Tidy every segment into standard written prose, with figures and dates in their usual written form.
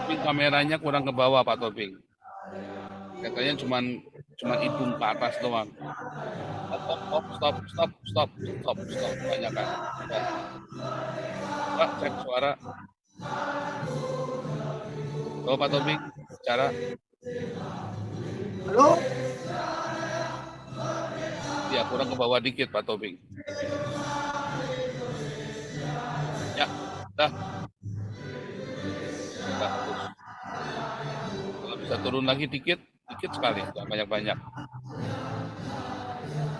Toping kameranya kurang ke bawah Pak Toping. Katanya cuman hidung ke atas doang. Stop. Banyak kan. Pak, cek suara. Coba Pak Toping, bicara. Halo? Ya, kurang ke bawah dikit Pak Toping. Ya, dah. Kalau bisa turun lagi dikit sekali, jangan banyak-banyak.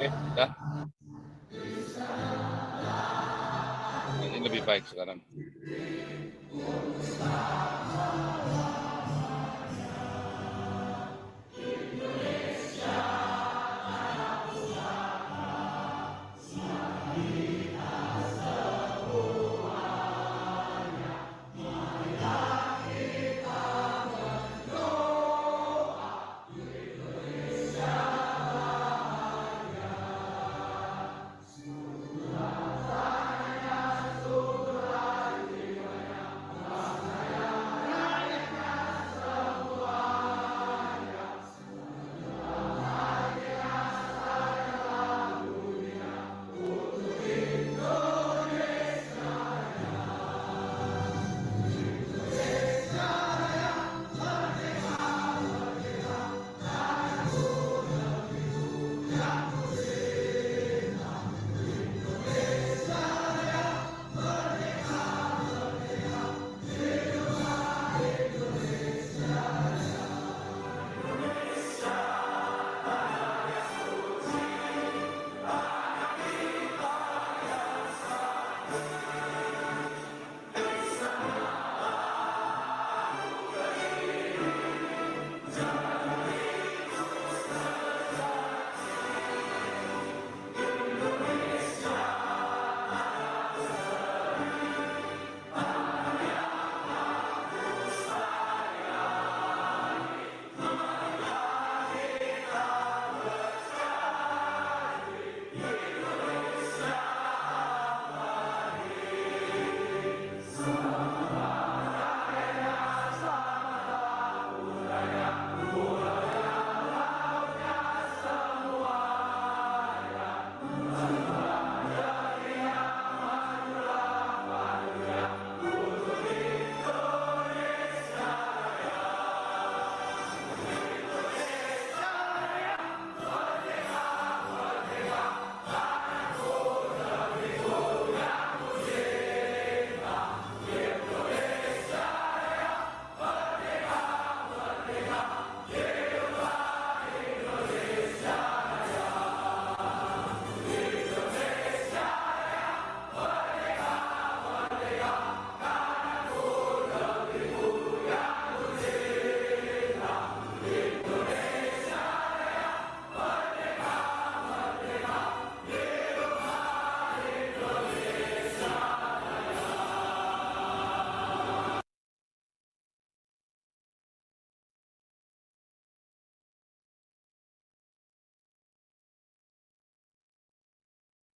Oke, dah. Ini lebih baik sekarang.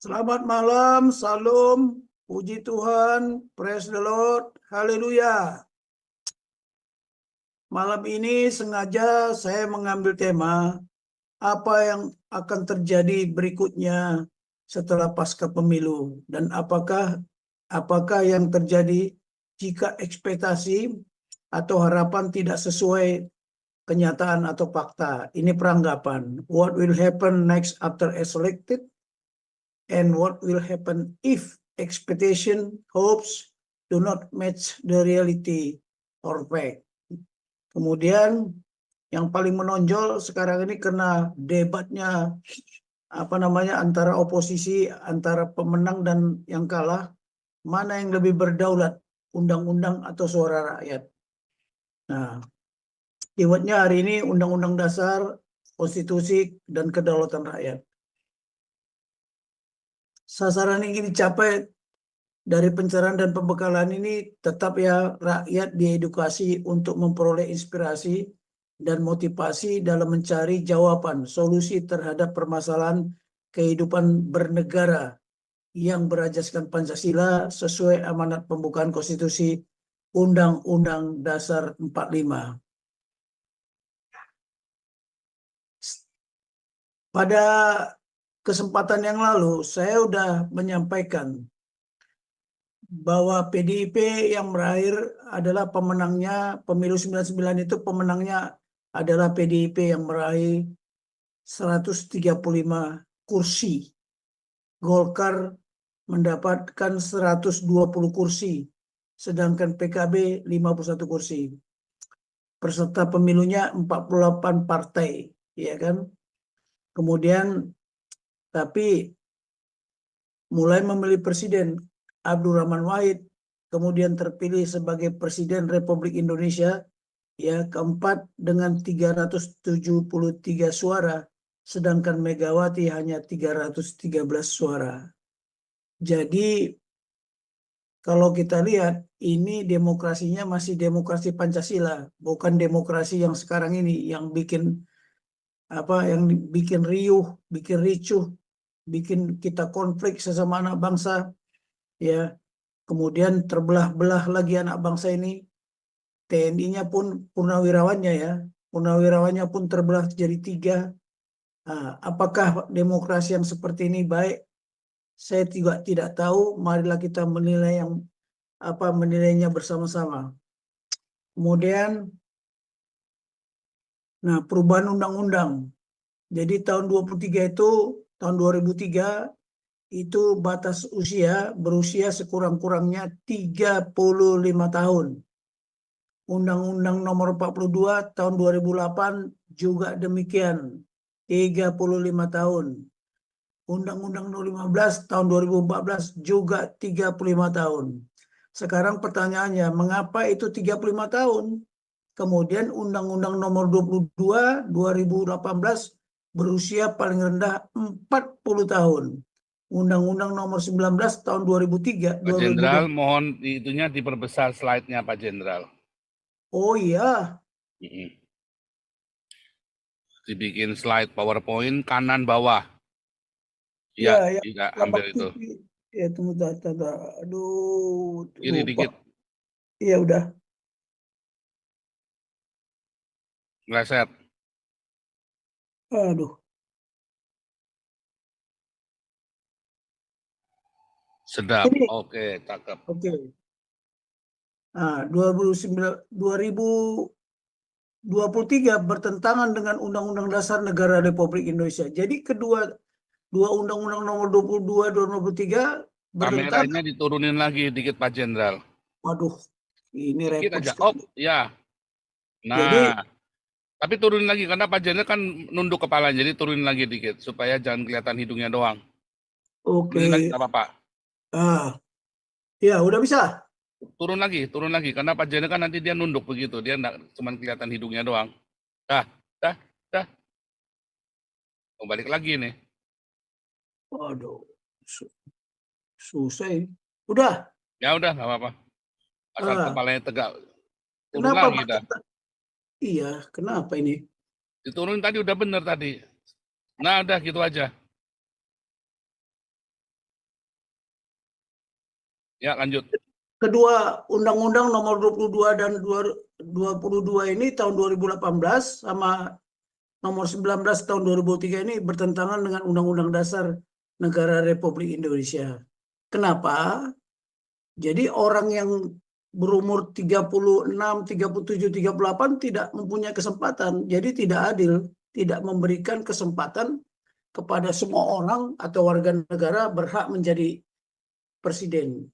Selamat malam, salam, puji Tuhan, praise the Lord, haleluya. Malam ini sengaja saya mengambil tema apa yang akan terjadi berikutnya setelah pasca pemilu dan apakah yang terjadi jika ekspektasi atau harapan tidak sesuai kenyataan atau fakta. Ini peranggapan. What will happen next after elected? And what will happen if expectation, hopes do not match the reality or fact. Kemudian yang paling menonjol sekarang ini karena debatnya antara oposisi, antara pemenang dan yang kalah, mana yang lebih berdaulat, undang-undang atau suara rakyat. Nah, keywordnya hari ini Undang-Undang Dasar, Konstitusi, dan Kedaulatan Rakyat. Sasaran yang ingin dicapai dari pencerahan dan pembekalan ini tetap ya rakyat diedukasi untuk memperoleh inspirasi dan motivasi dalam mencari jawaban solusi terhadap permasalahan kehidupan bernegara yang berajaskan Pancasila sesuai amanat pembukaan konstitusi Undang-Undang Dasar 45. Pada kesempatan yang lalu, saya sudah menyampaikan bahwa PDIP yang berakhir adalah pemenangnya, pemilu 99 itu pemenangnya adalah PDIP yang meraih 135 kursi. Golkar mendapatkan 120 kursi, sedangkan PKB 51 kursi. Peserta pemilunya 48 partai, ya kan? Kemudian tapi mulai memilih presiden Abdurrahman Wahid, kemudian terpilih sebagai Presiden Republik Indonesia ya keempat dengan 373 suara, sedangkan Megawati hanya 313 suara. Jadi kalau kita lihat ini demokrasinya masih demokrasi Pancasila, bukan demokrasi yang sekarang ini yang bikin riuh, bikin ricuh, bikin kita konflik sesama anak bangsa, ya. Kemudian terbelah-belah lagi anak bangsa ini. TNI-nya pun purnawirawannya pun terbelah jadi 3. Nah, apakah demokrasi yang seperti ini baik? Saya juga tidak tahu. Marilah kita menilainya bersama-sama. Kemudian, nah perubahan undang-undang. Jadi tahun 2003 itu batas berusia sekurang-kurangnya 35 tahun. Undang-Undang Nomor 42 tahun 2008 juga demikian, 35 tahun. Undang-Undang Nomor 15 tahun 2014 juga 35 tahun. Sekarang pertanyaannya, mengapa itu 35 tahun? Kemudian Undang-Undang Nomor 22 2018 berusia paling rendah 40 tahun. Undang-Undang Nomor 19 tahun 2003. Pak Jenderal, mohon itunya diperbesar slide-nya Pak Jenderal. Oh iya. Dibikin slide PowerPoint kanan bawah. Ya, ya. Tidak ambil itu. Ya, tunggu, aduh, Kiri lupa. dikit. Iya, udah. Leset. Aduh. Sedap. Ini. Oke, cakep. Oke. Nah, 2023 bertentangan dengan Undang-Undang Dasar Negara Republik Indonesia. Jadi dua Undang-Undang Nomor 22 2023 bertentangan. Kameranya diturunin lagi dikit Pak Jenderal. Waduh, ini Dikit repot aja. sekali. Oh, ya. Nah, Jadi, tapi turunin lagi karena Pak Jenderal kan nunduk kepala, jadi turunin lagi dikit supaya jangan kelihatan hidungnya doang. oke. Turunin lagi nggak apa-apa. Ya, udah bisa. Turun lagi karena Pak Jenderal kan nanti dia nunduk begitu, dia nggak cuma kelihatan hidungnya doang. Dah. Oh, balik lagi nih. Waduh, susah ini. Udah. Ya udah nggak apa-apa. Asal kepalanya tegak. Turun Kenapa lagi dah. Iya, kenapa ini? Diturunin tadi udah bener tadi. Nah udah gitu aja. Ya lanjut. Kedua Undang-Undang Nomor 22 dan 22 ini tahun 2018 sama Nomor 19 tahun 2003 ini bertentangan dengan Undang-Undang Dasar Negara Republik Indonesia. Kenapa? Jadi orang yang berumur 36, 37, 38 tidak mempunyai kesempatan. Jadi tidak adil, tidak memberikan kesempatan kepada semua orang atau warga negara berhak menjadi presiden.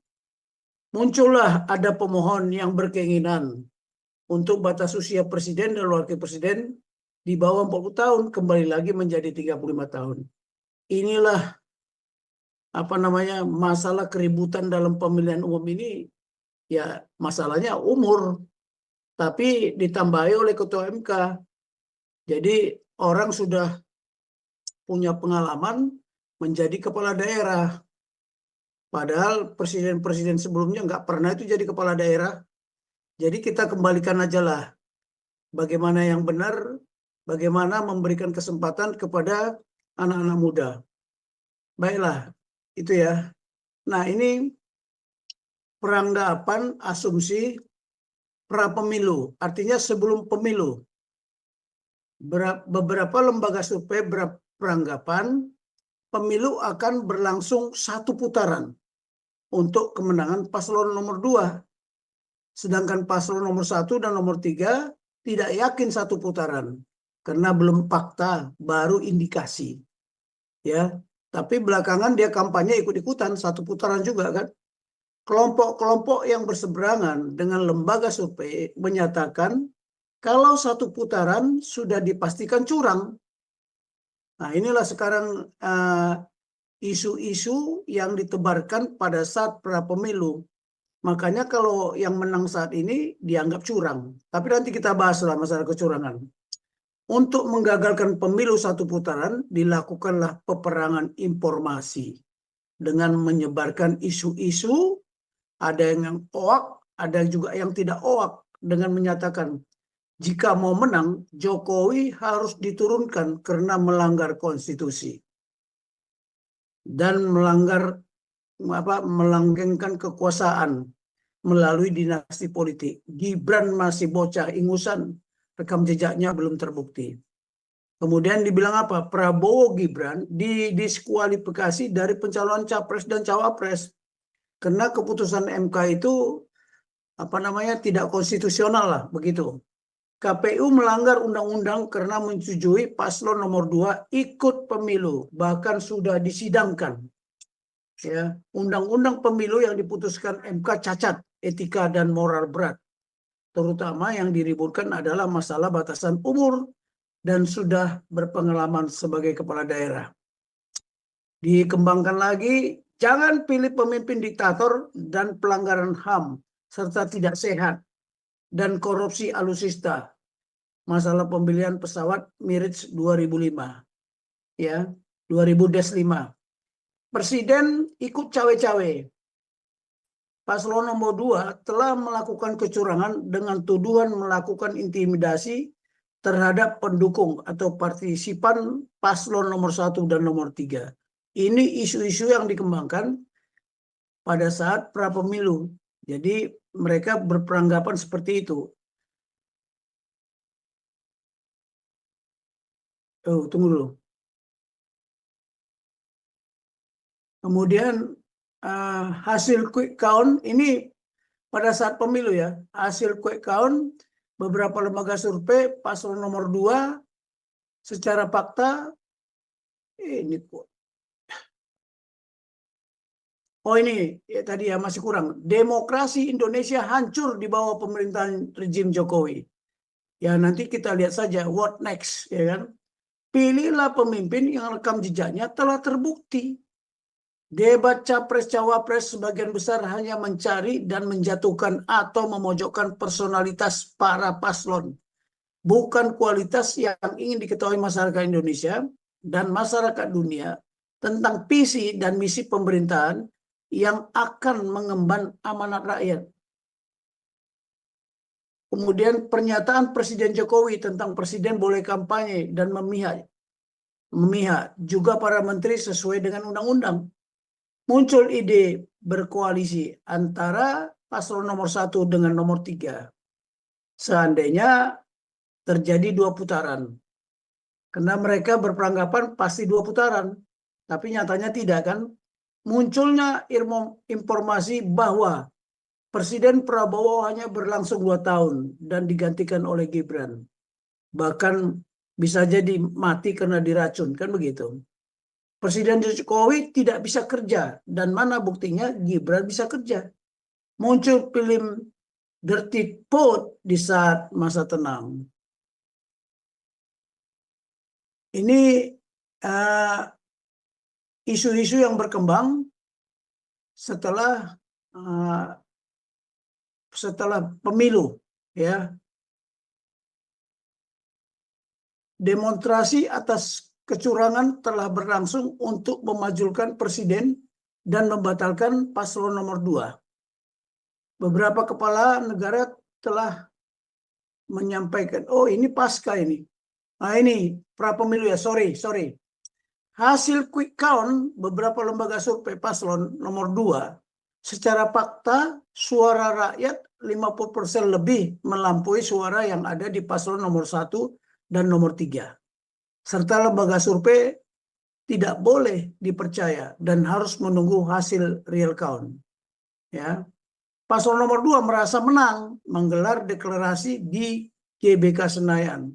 Muncullah ada pemohon yang berkeinginan untuk batas usia presiden dan wakil presiden di bawah 40 tahun kembali lagi menjadi 35 tahun. Inilah masalah keributan dalam pemilihan umum ini, ya masalahnya umur, tapi ditambahi oleh Ketua MK. Jadi orang sudah punya pengalaman menjadi kepala daerah. Padahal presiden-presiden sebelumnya nggak pernah itu jadi kepala daerah. Jadi kita kembalikan aja lah bagaimana yang benar, bagaimana memberikan kesempatan kepada anak-anak muda. Baiklah, itu ya. Nah ini peranggapan asumsi pra pemilu, artinya sebelum pemilu. Beberapa lembaga survei beranggapan pemilu akan berlangsung 1 putaran untuk kemenangan paslon nomor 2. Sedangkan paslon nomor 1 dan nomor 3 tidak yakin 1 putaran karena belum fakta, baru indikasi. Ya, tapi belakangan dia kampanye ikut-ikutan 1 putaran juga kan. Kelompok-kelompok yang berseberangan dengan lembaga survei menyatakan kalau 1 putaran sudah dipastikan curang. Nah, inilah sekarang isu-isu yang ditebarkan pada saat pra pemilu. Makanya kalau yang menang saat ini dianggap curang. Tapi nanti kita bahaslah masalah kecurangan. Untuk menggagalkan pemilu 1 putaran, dilakukanlah peperangan informasi dengan menyebarkan isu-isu, ada yang hoak, ada juga yang tidak hoak, dengan menyatakan jika mau menang, Jokowi harus diturunkan karena melanggar konstitusi dan melanggengkan kekuasaan melalui dinasti politik. Gibran masih bocah ingusan, rekam jejaknya belum terbukti. Kemudian dibilang apa? Prabowo Gibran didiskualifikasi dari pencalonan capres dan cawapres karena keputusan MK itu tidak konstitusional lah begitu. KPU melanggar undang-undang karena menyetujui paslon nomor 2 ikut pemilu, bahkan sudah disidangkan. Ya, undang-undang pemilu yang diputuskan MK cacat, etika dan moral berat. Terutama yang diributkan adalah masalah batasan umur dan sudah berpengalaman sebagai kepala daerah. Dikembangkan lagi, jangan pilih pemimpin diktator dan pelanggaran HAM serta tidak sehat dan korupsi alutsista. Masalah pembelian pesawat Mirage 2005. Ya, 2000-5. Presiden ikut cawe-cawe. Paslon nomor 2 telah melakukan kecurangan dengan tuduhan melakukan intimidasi terhadap pendukung atau partisipan paslon nomor 1 dan nomor 3. Ini isu-isu yang dikembangkan pada saat pra pemilu. Jadi mereka berperanggapan seperti itu. Oh, tunggu dulu. Kemudian hasil quick count ini pada saat pemilu ya. Hasil quick count beberapa lembaga survei paslon nomor 2 secara fakta ini kok. Oh ini ya, tadi ya masih kurang. Demokrasi Indonesia hancur di bawah pemerintahan rejim Jokowi. Ya nanti kita lihat saja what next ya kan. Pilihlah pemimpin yang rekam jejaknya telah terbukti. Debat capres-cawapres sebagian besar hanya mencari dan menjatuhkan atau memojokkan personalitas para paslon, bukan kualitas yang ingin diketahui masyarakat Indonesia dan masyarakat dunia tentang visi dan misi pemerintahan yang akan mengemban amanat rakyat. Kemudian pernyataan Presiden Jokowi tentang presiden boleh kampanye dan memihak juga para menteri sesuai dengan undang-undang. Muncul ide berkoalisi antara paslon nomor 1 dengan nomor 3. Seandainya terjadi 2 putaran. Karena mereka berperanggapan pasti 2 putaran. Tapi nyatanya tidak kan. Munculnya informasi bahwa Presiden Prabowo hanya berlangsung 2 tahun dan digantikan oleh Gibran. Bahkan bisa jadi mati karena diracun, kan begitu. Presiden Jokowi tidak bisa kerja, dan mana buktinya Gibran bisa kerja. Muncul film Dirty Pot di saat masa tenang. Ini isu-isu yang berkembang setelah pemilu, ya. Demonstrasi atas kecurangan telah berlangsung untuk memajukan presiden dan membatalkan paslon nomor 2. Beberapa kepala negara telah menyampaikan, oh ini pasca ini. Nah ini pra pemilu ya, sorry. Hasil quick count beberapa lembaga survei paslon nomor 2 secara fakta suara rakyat 50% lebih melampaui suara yang ada di paslon nomor 1 dan nomor 3. Serta lembaga survei tidak boleh dipercaya dan harus menunggu hasil real count. Ya. Paslon nomor 2 merasa menang menggelar deklarasi di GBK Senayan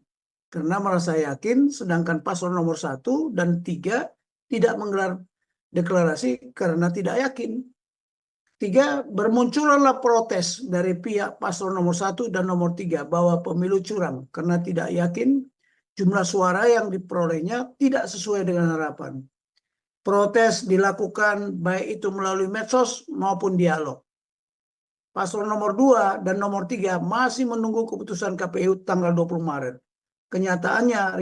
karena merasa yakin, sedangkan paslon nomor 1 dan 3 tidak menggelar deklarasi karena tidak yakin. 3, bermunculanlah protes dari pihak paslon nomor 1 dan nomor 3 bahwa pemilu curang karena tidak yakin jumlah suara yang diperolehnya tidak sesuai dengan harapan. Protes dilakukan baik itu melalui medsos maupun dialog. Paslon nomor 2 dan nomor 3 masih menunggu keputusan KPU tanggal 20 Maret. Kenyataannya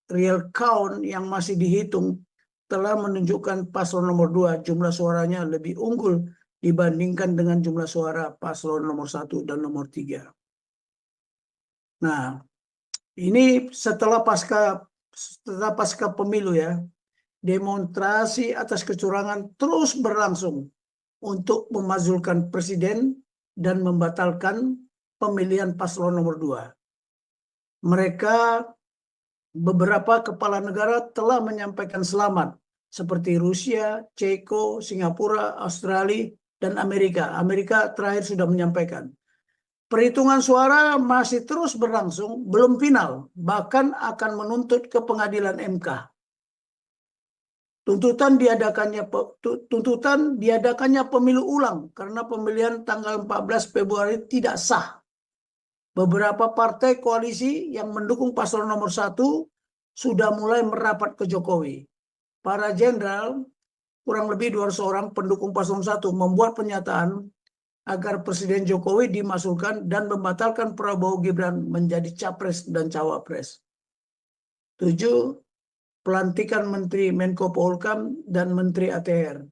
real count yang masih dihitung telah menunjukkan paslon nomor 2 jumlah suaranya lebih unggul dibandingkan dengan jumlah suara paslon nomor 1 dan nomor 3. Nah, ini setelah pasca pemilu ya, demonstrasi atas kecurangan terus berlangsung untuk memakzulkan presiden dan membatalkan pemilihan paslon nomor 2. Beberapa kepala negara telah menyampaikan selamat seperti Rusia, Ceko, Singapura, Australia, dan Amerika. Amerika terakhir sudah menyampaikan. Perhitungan suara masih terus berlangsung, belum final, bahkan akan menuntut ke pengadilan MK. Tuntutan diadakannya pemilu ulang karena pemilihan tanggal 14 Februari tidak sah. Beberapa partai koalisi yang mendukung paslon nomor 1 sudah mulai merapat ke Jokowi. Para jenderal, kurang lebih 200 orang pendukung paslon 1 membuat pernyataan agar Presiden Jokowi dimasukkan dan membatalkan Prabowo Gibran menjadi capres dan cawapres. 7. Pelantikan Menteri Menko Polhukam dan Menteri ATR.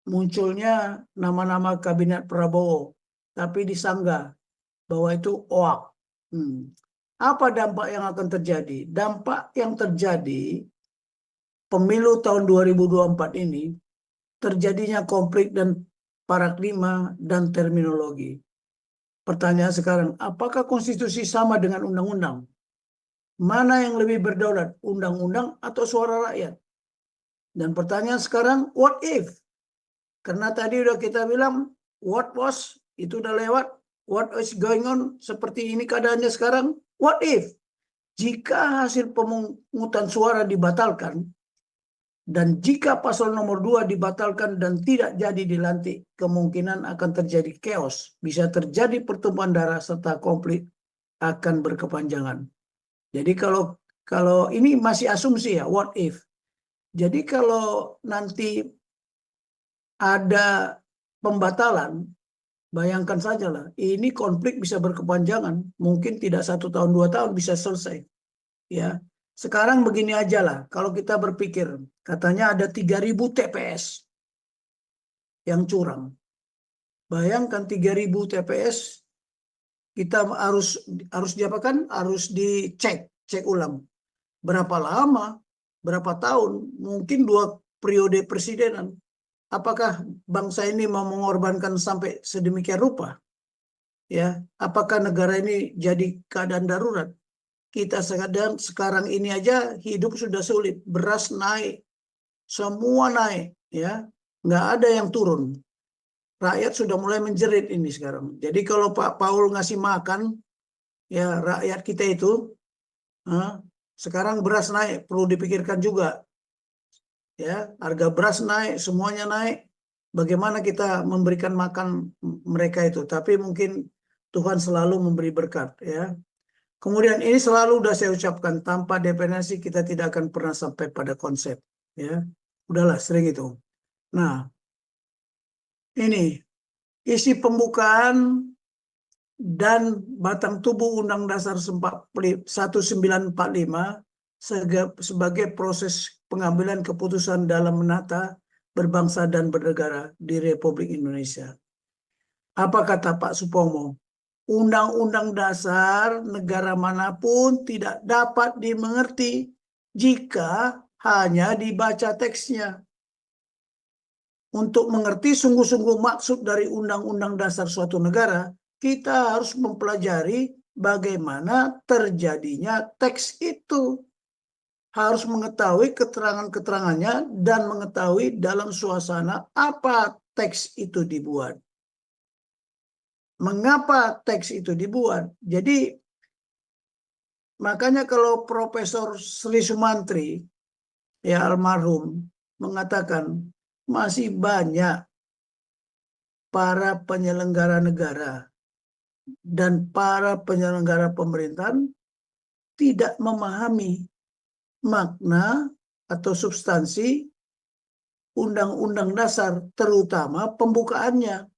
Munculnya nama-nama kabinet Prabowo, tapi disanggah bahwa itu hoak. Apa dampak yang akan terjadi? Dampak yang terjadi pemilu tahun 2024 ini terjadinya konflik dan paradigma dan terminologi. Pertanyaan sekarang, apakah konstitusi sama dengan undang-undang? Mana yang lebih berdaulat, undang-undang atau suara rakyat? Dan pertanyaan sekarang, what if? Karena tadi udah kita bilang, what was, itu udah lewat. What is going on, seperti ini keadaannya sekarang. What if? Jika hasil pemungutan suara dibatalkan, dan jika paslon nomor 2 dibatalkan dan tidak jadi dilantik, kemungkinan akan terjadi chaos. Bisa terjadi pertumpahan darah serta konflik akan berkepanjangan. Jadi kalau ini masih asumsi ya, what if. Jadi kalau nanti ada pembatalan, bayangkan saja lah, ini konflik bisa berkepanjangan, mungkin tidak 1 tahun 2 tahun bisa selesai. Ya, sekarang begini aja lah, kalau kita berpikir, katanya ada 3.000 TPS yang curang. Bayangkan 3.000 TPS kita harus diapakan? Harus cek ulang. Berapa lama? Berapa tahun? Mungkin 2 periode presidenan. Apakah bangsa ini mau mengorbankan sampai sedemikian rupa? Ya, apakah negara ini jadi keadaan darurat? Kita sekarang ini aja hidup sudah sulit, beras naik, semua naik, ya, nggak ada yang turun. Rakyat sudah mulai menjerit ini sekarang. Jadi kalau Pak Paul ngasih makan, ya rakyat kita itu, sekarang beras naik, perlu dipikirkan juga. Ya, harga beras naik, semuanya naik. Bagaimana kita memberikan makan mereka itu? Tapi mungkin Tuhan selalu memberi berkat, ya. Kemudian ini selalu udah saya ucapkan, tanpa dependensi kita tidak akan pernah sampai pada konsep, ya. Udahlah, sering itu. Nah, ini isi pembukaan dan batang tubuh Undang Dasar 1945 sebagai proses pengambilan keputusan dalam menata, berbangsa, dan bernegara di Republik Indonesia. Apa kata Pak Supomo? Undang-undang dasar negara manapun tidak dapat dimengerti jika hanya dibaca teksnya. untuk mengerti sungguh-sungguh maksud dari undang-undang dasar suatu negara, kita harus mempelajari bagaimana terjadinya teks itu. Harus mengetahui keterangan-keterangannya dan mengetahui dalam suasana apa teks itu dibuat. Mengapa teks itu dibuat? Jadi, makanya kalau Profesor Sri Sumantri, ya almarhum, mengatakan masih banyak para penyelenggara negara dan para penyelenggara pemerintahan tidak memahami makna atau substansi undang-undang dasar, terutama pembukaannya.